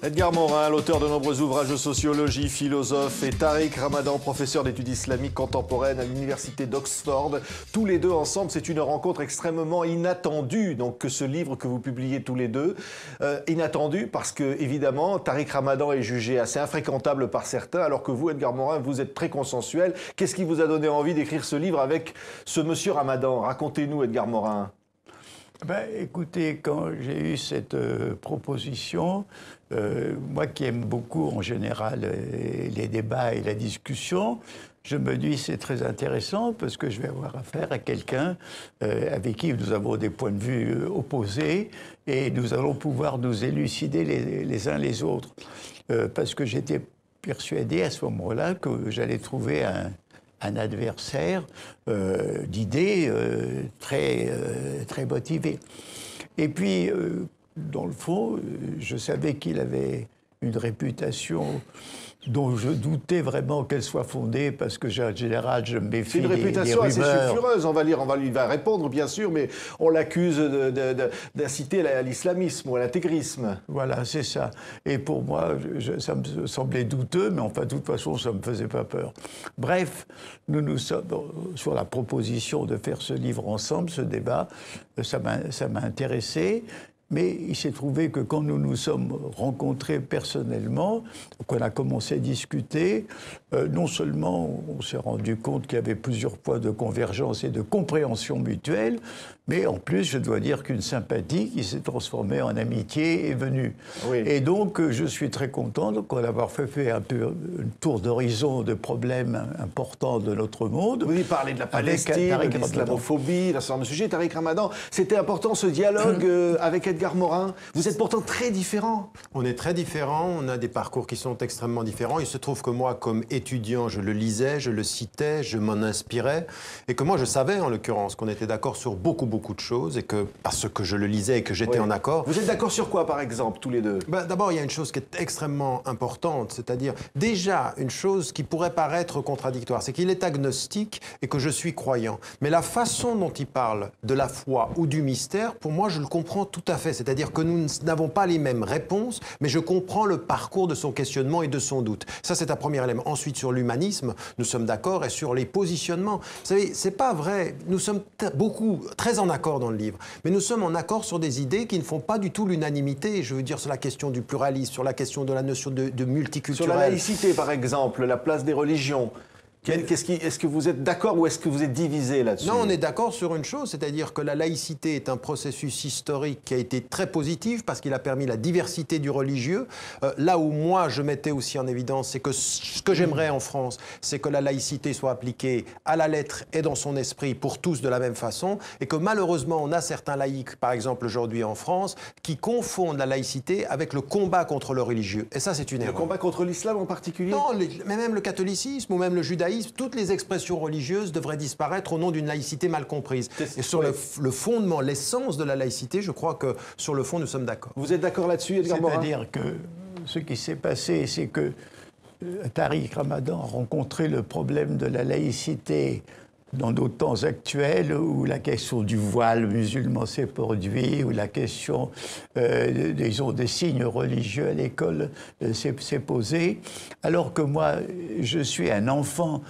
Edgar Morin, l'auteur de nombreux ouvrages de sociologie, philosophe, et Tariq Ramadan, professeur d'études islamiques contemporaines à l'université d'Oxford. Tous les deux ensemble, c'est une rencontre extrêmement inattendue, donc que ce livre que vous publiez tous les deux. Inattendu parce que, évidemment, Tariq Ramadan est jugé assez infréquentable par certains, alors que vous, Edgar Morin, vous êtes très consensuel. Qu'est-ce qui vous a donné envie d'écrire ce livre avec ce monsieur Ramadan? Racontez-nous, Edgar Morin. Écoutez, quand j'ai eu cette proposition, moi qui aime beaucoup en général les débats et la discussion, je me dis c'est très intéressant parce que je vais avoir affaire à quelqu'un avec qui nous avons des points de vue opposés et nous allons pouvoir nous élucider les uns les autres. Parce que j'étais persuadé à ce moment-là que j'allais trouver un adversaire d'idées très motivé. Et puis, dans le fond, je savais qu'il avait une réputation dont je doutais vraiment qu'elle soit fondée, parce que en général, je me méfie des rumeurs. C'est une réputation assez sulfureuse, il va répondre bien sûr, mais on l'accuse d'inciter à l'islamisme ou à l'intégrisme. Voilà, c'est ça. Et pour moi, ça me semblait douteux, mais enfin, de toute façon, ça ne me faisait pas peur. Bref, nous sommes sur la proposition de faire ce livre ensemble, ce débat, ça m'a intéressé. Mais il s'est trouvé que quand nous nous sommes rencontrés personnellement, qu'on a commencé à discuter, non seulement on s'est rendu compte qu'il y avait plusieurs points de convergence et de compréhension mutuelle, mais en plus, je dois dire qu'une sympathie qui s'est transformée en amitié est venue. Oui. Et donc, je suis très content d'avoir fait un peu un tour d'horizon de problèmes importants de notre monde. Vous parlez de la Palestine, de l'islamophobie, d'un certain nombre de sujets. Tariq Ramadan, c'était important ce dialogue avec Edgar Morin. Vous êtes pourtant très différents. On est très différents, on a des parcours qui sont extrêmement différents. Il se trouve que moi, comme étudiant, je le lisais, je le citais, je m'en inspirais. Et que moi, je savais, en l'occurrence, qu'on était d'accord sur beaucoup de choses. Et que, parce que je le lisais et que j'étais en accord... Vous êtes d'accord sur quoi, par exemple, tous les deux? D'abord, il y a une chose qui est extrêmement importante. C'est-à-dire, déjà, une chose qui pourrait paraître contradictoire. C'est qu'il est agnostique et que je suis croyant. Mais la façon dont il parle de la foi ou du mystère, pour moi, je le comprends tout à fait. C'est-à-dire que nous n'avons pas les mêmes réponses, mais je comprends le parcours de son questionnement et de son doute. Ça, c'est un premier élément. Ensuite, sur l'humanisme, nous sommes d'accord, et sur les positionnements. Vous savez, c'est pas vrai. Nous sommes très en accord dans le livre, mais nous sommes en accord sur des idées qui ne font pas du tout l'unanimité. Je veux dire, sur la question du pluralisme, sur la question de la notion de multiculturel. Sur la laïcité, par exemple, la place des religions. Est-ce que vous êtes d'accord ou est-ce que vous êtes divisé là-dessus? Non, on est d'accord sur une chose, c'est-à-dire que la laïcité est un processus historique qui a été très positif parce qu'il a permis la diversité du religieux. Là où moi je mettais aussi en évidence, c'est que ce que j'aimerais en France, c'est que la laïcité soit appliquée à la lettre et dans son esprit pour tous de la même façon, et que malheureusement on a certains laïcs, par exemple aujourd'hui en France, qui confondent la laïcité avec le combat contre le religieux. Et ça, c'est une erreur. Le combat contre l'islam en particulier? Non, mais même le catholicisme ou même le judaïsme, toutes les expressions religieuses devraient disparaître au nom d'une laïcité mal comprise. Et sur le fondement, l'essence de la laïcité, je crois que sur le fond, nous sommes d'accord. Vous êtes d'accord là-dessus, Edgar Morin? C'est-à-dire que ce qui s'est passé, c'est que Tariq Ramadan a rencontré le problème de la laïcité dans nos temps actuels, où la question du voile musulman s'est produite, où la question, disons, des signes religieux à l'école s'est posée, alors que moi, je suis un enfant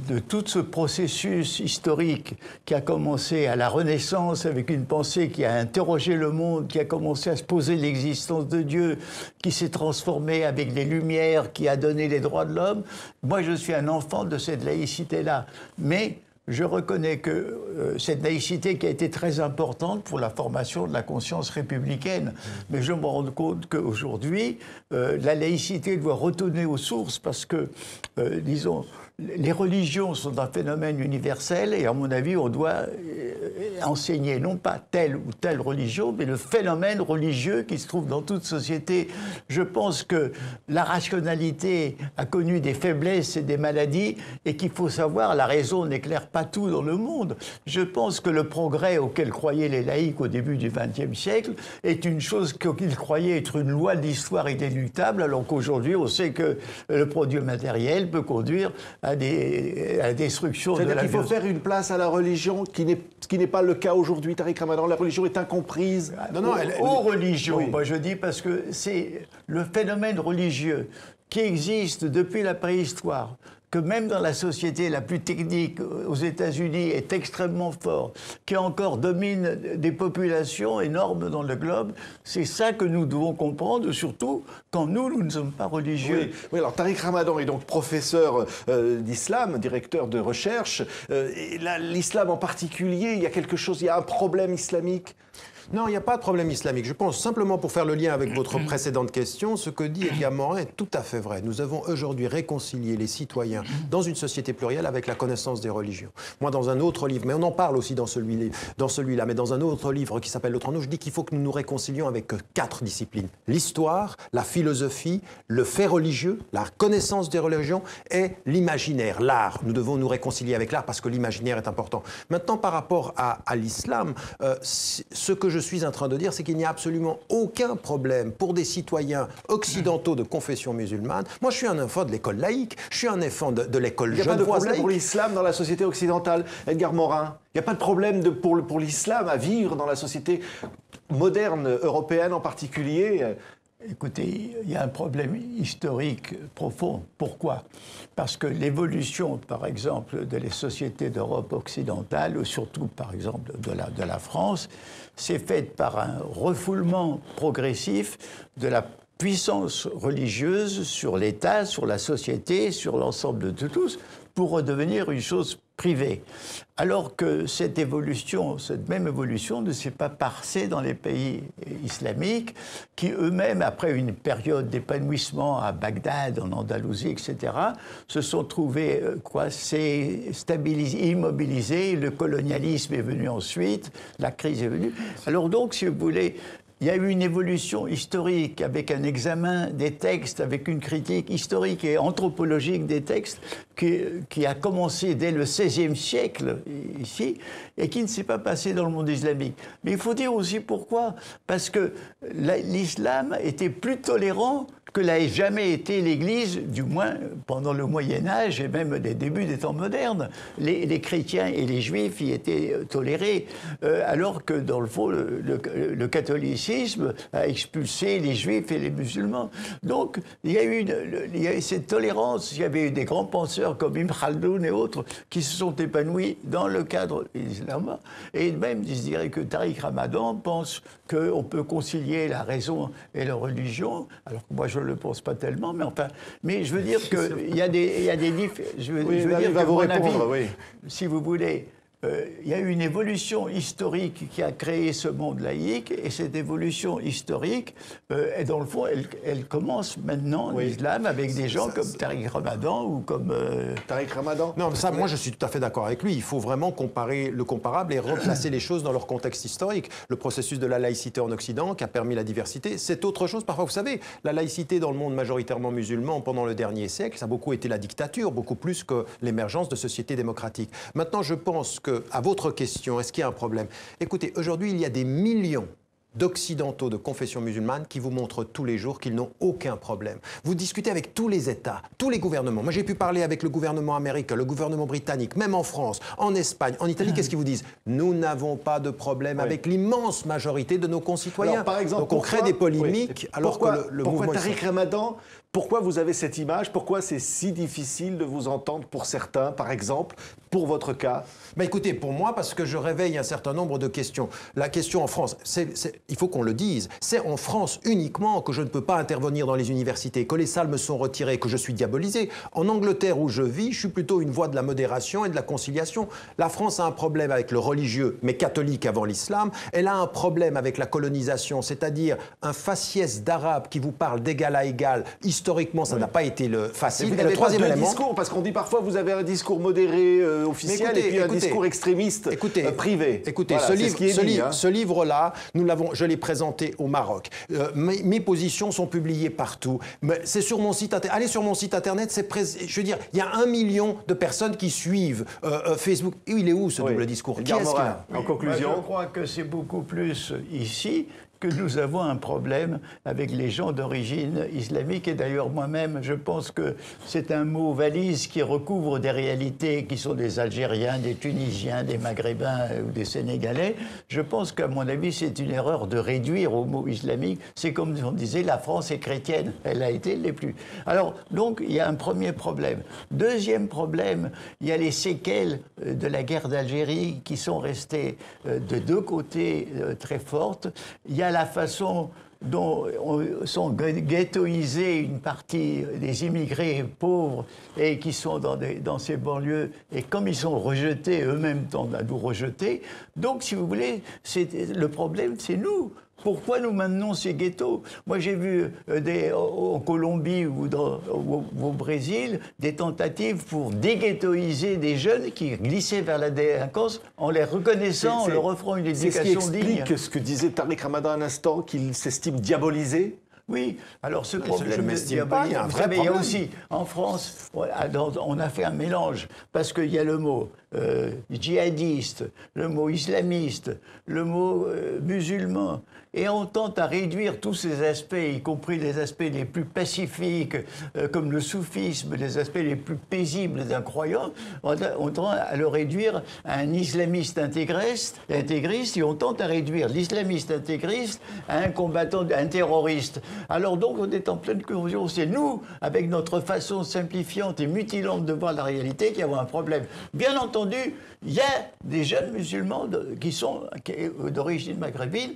de tout ce processus historique qui a commencé à la Renaissance avec une pensée qui a interrogé le monde, qui a commencé à se poser l'existence de Dieu, qui s'est transformée avec les Lumières, qui a donné les droits de l'homme. Moi, je suis un enfant de cette laïcité-là. Mais je reconnais que cette laïcité qui a été très importante pour la formation de la conscience républicaine, mais je me rends compte qu'aujourd'hui, la laïcité doit retourner aux sources parce que, disons, les religions sont un phénomène universel et à mon avis, on doit enseigner non pas telle ou telle religion, mais le phénomène religieux qui se trouve dans toute société. Je pense que la rationalité a connu des faiblesses et des maladies et qu'il faut savoir, la raison n'éclaire pas tout dans le monde. Je pense que le progrès auquel croyaient les laïcs au début du XXe siècle est une chose qu'ils croyaient être une loi de l'histoire inéluctable, alors qu'aujourd'hui, on sait que le produit matériel peut conduire à la destruction de la C'est-à-dire qu'il faut faire une place à la religion, ce qui n'est pas le cas aujourd'hui, Tariq Ramadan. La religion est incomprise. Aux religions, oui. moi je dis, parce que c'est le phénomène religieux qui existe depuis la préhistoire, que même dans la société la plus technique aux États-Unis est extrêmement fort, qui encore domine des populations énormes dans le globe, c'est ça que nous devons comprendre, surtout quand nous ne sommes pas religieux. Oui, alors Tariq Ramadan est donc professeur d'islam, directeur de recherche. L'islam en particulier, il y a quelque chose, il y a un problème islamique? Non, il n'y a pas de problème islamique. Je pense simplement, pour faire le lien avec votre précédente question, ce que dit Edgar Morin est tout à fait vrai. Nous avons aujourd'hui réconcilié les citoyens dans une société plurielle avec la connaissance des religions. Moi, dans un autre livre, mais on en parle aussi dans celui-là, mais dans un autre livre qui s'appelle L'autre en nous, je dis qu'il faut que nous nous réconcilions avec 4 disciplines. L'histoire, la philosophie, le fait religieux, la connaissance des religions et l'imaginaire, l'art. Nous devons nous réconcilier avec l'art parce que l'imaginaire est important. Maintenant, par rapport à l'islam, ce que je suis en train de dire, c'est qu'il n'y a absolument aucun problème pour des citoyens occidentaux de confession musulmane. Moi, je suis un enfant de l'école laïque, je suis un enfant de l'école genevoise laïque. Il n'y a pas de problème pour l'islam dans la société occidentale, Edgar Morin? Il n'y a pas de problème pour l'islam à vivre dans la société moderne, européenne en particulier? Écoutez, il y a un problème historique profond. Pourquoi? Parce que l'évolution, par exemple, de les sociétés d'Europe occidentale, ou surtout, par exemple, de la France, s'est faite par un refoulement progressif de la puissance religieuse sur l'État, sur la société, sur l'ensemble de tous, pour redevenir une chose privée. Alors que cette même évolution ne s'est pas passée dans les pays islamiques, qui eux-mêmes, après une période d'épanouissement à Bagdad, en Andalousie, etc., se sont trouvés stabilisés, immobilisés. Le colonialisme est venu ensuite, la crise est venue. Alors donc, si vous voulez, il y a eu une évolution historique avec un examen des textes, avec une critique historique et anthropologique des textes qui a commencé dès le XVIe siècle ici et qui ne s'est pas passé dans le monde islamique. Mais il faut dire aussi pourquoi. Parce que l'islam était plus tolérant que l'a jamais été l'Église, du moins pendant le Moyen-Âge et même les débuts des temps modernes. Les chrétiens et les juifs y étaient tolérés, alors que dans le fond, le catholicisme a expulsé les juifs et les musulmans. Donc, il y a eu cette tolérance. Il y avait eu des grands penseurs comme Ibn Khaldoun et autres qui se sont épanouis dans le cadre islamique. Et même, je dirais que Tariq Ramadan pense qu'on peut concilier la raison et la religion, alors que moi je ne le pense pas tellement, mais je veux dire qu'il y a des différences. Je veux dire que, mon avis, si vous voulez, il y a eu une évolution historique qui a créé ce monde laïque, et cette évolution historique, dans le fond, elle commence maintenant, l'islam, avec des gens comme Tariq Ramadan ou comme... Tariq Ramadan? Non, mais ça, moi, je suis tout à fait d'accord avec lui. Il faut vraiment comparer le comparable et replacer les choses dans leur contexte historique. Le processus de la laïcité en Occident, qui a permis la diversité, c'est autre chose. Parfois, vous savez, la laïcité dans le monde majoritairement musulman pendant le dernier siècle, ça a beaucoup été la dictature, beaucoup plus que l'émergence de sociétés démocratiques. Maintenant, je pense que, à votre question, est-ce qu'il y a un problème? Écoutez, aujourd'hui, il y a des millions d'occidentaux de confession musulmane qui vous montrent tous les jours qu'ils n'ont aucun problème. Vous discutez avec tous les États, tous les gouvernements. Moi, j'ai pu parler avec le gouvernement américain, le gouvernement britannique, même en France, en Espagne, en Italie. Qu'est-ce qu'ils vous disent? Nous n'avons pas de problème avec l'immense majorité de nos concitoyens. Alors, par exemple, donc on crée des polémiques alors que le mouvement... Pourquoi Tariq Ramadan? Pourquoi vous avez cette image? Pourquoi c'est si difficile de vous entendre pour certains, par exemple, pour votre cas? Écoutez, pour moi, parce que je réveille un certain nombre de questions. La question en France, il faut qu'on le dise, c'est en France uniquement que je ne peux pas intervenir dans les universités, que les salles me sont retirées, que je suis diabolisé. En Angleterre, où je vis, je suis plutôt une voix de la modération et de la conciliation. La France a un problème avec le religieux, mais catholique avant l'islam. Elle a un problème avec la colonisation, c'est-à-dire un faciès d'arabe qui vous parle d'égal à égal. Historiquement, ça n'a pas été facile. Et le troisième élément, discours, parce qu'on dit parfois vous avez un discours modéré officiel et puis un discours extrémiste privé. Écoutez, voilà, ce livre-là, je l'ai présenté au Maroc. Mes positions sont publiées partout. C'est sur mon site internet. Allez sur mon site internet, je veux dire, il y a 1 million de personnes qui suivent Facebook. Et il est où ce double discours? En conclusion, je crois que c'est beaucoup plus ici que nous avons un problème avec les gens d'origine islamique. Et d'ailleurs, moi-même, je pense que c'est un mot valise qui recouvre des réalités qui sont des Algériens, des Tunisiens, des Maghrébins ou des Sénégalais. Je pense qu'à mon avis, c'est une erreur de réduire au mot islamique. C'est comme on disait, la France est chrétienne. Elle a été, elle l'est plus. Alors, donc, il y a un premier problème. Deuxième problème, il y a les séquelles de la guerre d'Algérie qui sont restées de deux côtés très fortes. Il y a la façon dont sont ghettoisés une partie des immigrés pauvres et qui sont dans ces banlieues, et comme ils sont rejetés, eux-mêmes tendent à nous rejeter. Donc, si vous voulez, le problème, c'est nous. Pourquoi nous maintenons ces ghettos? Moi, j'ai vu en Colombie ou au Brésil des tentatives pour déghettoiser des jeunes qui glissaient vers la délinquance en les reconnaissant, en leur offrant une éducation digne. C'est ce qui explique ce que disait Tariq Ramadan à l'instant, qu'il s'estime diabolisé. Oui, alors ce problème je m'estime pas, il y a un vrai problème. Il y a problème. aussi, en France, on a fait un mélange, parce qu'il y a le mot djihadiste, le mot islamiste, le mot musulman, et on tente à réduire tous ces aspects, y compris les aspects les plus pacifiques, comme le soufisme, les aspects les plus paisibles d'un croyant, on tend à le réduire à un islamiste intégriste, et on tente à réduire l'islamiste intégriste à un combattant, à un terroriste. Alors donc, on est en pleine confusion. C'est nous, avec notre façon simplifiante et mutilante de voir la réalité, qui avons un problème. Bien entendu, il y a des jeunes musulmans qui sont d'origine maghrébine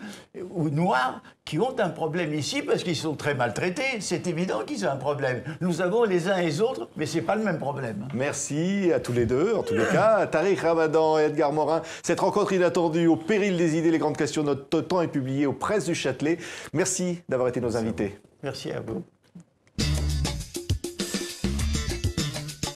ou noirs qui ont un problème ici parce qu'ils sont très maltraités. C'est évident qu'ils ont un problème. Nous avons les uns et les autres, mais ce n'est pas le même problème. Merci à tous les deux, en tous les cas. Tariq Ramadan et Edgar Morin. Cette rencontre inattendue au péril des idées, les grandes questions de notre temps est publiée aux Presses du Châtelet. Merci d'avoir été nos invités. Merci à vous.